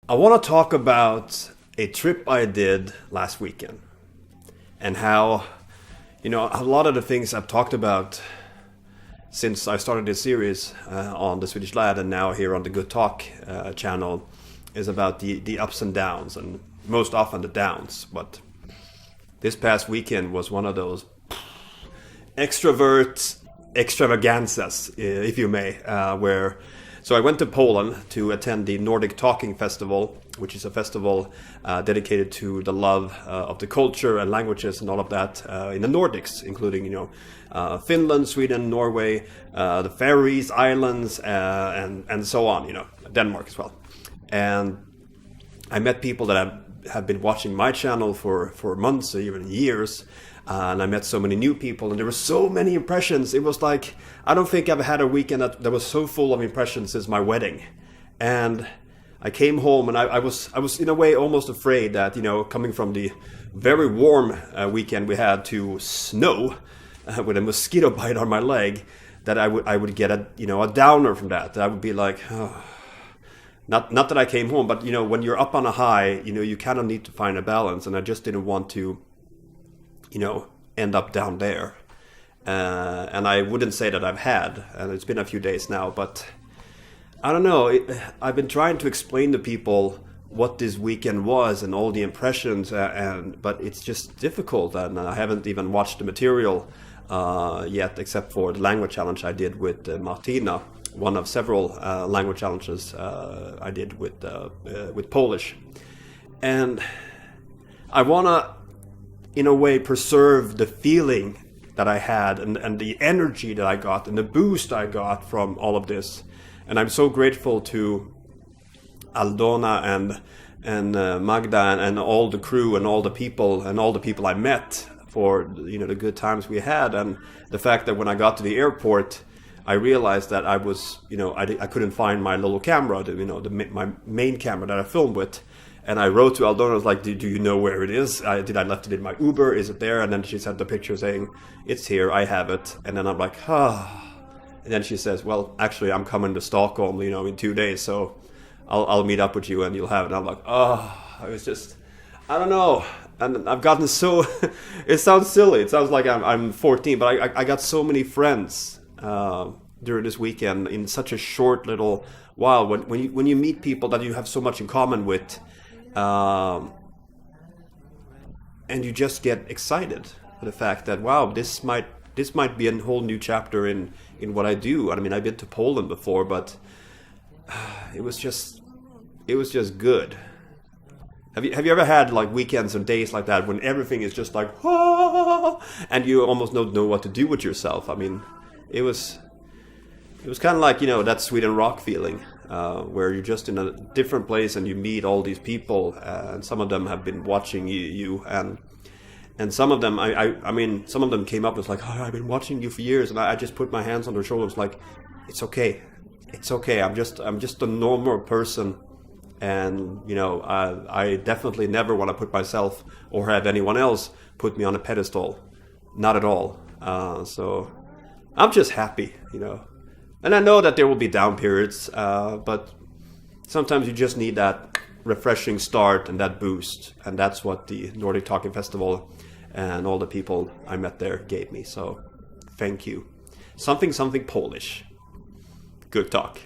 I want to talk about a trip I did last weekend and how, a lot of the things I've talked about since I started this series on the Swedish Lad and now here on the Good Talk channel is about the ups and downs, and most often the downs. But this past weekend was one of those extrovert extravaganzas, if you may, So I went to Poland to attend the Nordic Talking Festival, which is a festival dedicated to the love of the culture and languages and all of that in the Nordics, including Finland, Sweden, Norway, the Faroese Islands, and so on. Denmark as well. And I met people that have been watching my channel for months or even years. And I met so many new people, and there were so many impressions. It was like, I don't think I've had a weekend that was so full of impressions since my wedding. And I came home, and I was in a way almost afraid that, coming from the very warm weekend we had to snow with a mosquito bite on my leg, that I would get a downer from that. That I would be like, oh. Not that I came home, but when you're up on a high, you kind of need to find a balance, and I just didn't want to end up down there. And I wouldn't say that I've had, and it's been a few days now, but I don't know. I've been trying to explain to people what this weekend was and all the impressions, but it's just difficult, and I haven't even watched the material yet, except for the language challenge I did with Martina, one of several language challenges I did with Polish. And I want to, in a way, preserve the feeling that I had and the energy that I got and the boost I got from all of this. And I'm so grateful to Aldona and Magda and all the crew and all the people I met for the good times we had, and the fact that when I got to the airport I realized that I was I couldn't find my little camera, my main camera that I filmed with. And I wrote to Aldona, I was like, do you know where it is? I left it in my Uber, is it there? And then she sent the picture saying, it's here, I have it. And then I'm like, And then she says, well, actually, I'm coming to Stockholm, in 2 days, so I'll meet up with you and you'll have it. And I'm like, I was just, I don't know. And I've gotten so, it sounds silly. It sounds like I'm 14, but I got so many friends during this weekend in such a short little while. When you meet people that you have so much in common with, and you just get excited for the fact that, wow, this might be a whole new chapter in what I do. I mean, I've been to Poland before, but it was just good. Have you ever had like weekends and days like that when everything is just like, and you almost don't know what to do with yourself? I mean, it was kind of like, that Sweden rock feeling, where you're just in a different place and you meet all these people, and some of them have been watching you and some of them, I mean, some of them came up and was like, I've been watching you for years, and I just put my hands on their shoulders like, it's okay, I'm just a normal person, and I definitely never want to put myself or have anyone else put me on a pedestal, not at all. So I'm just happy, And I know that there will be down periods, but sometimes you just need that refreshing start and that boost. And that's what the Nordic Talking Festival and all the people I met there gave me. So thank you. Something Polish. Good talk.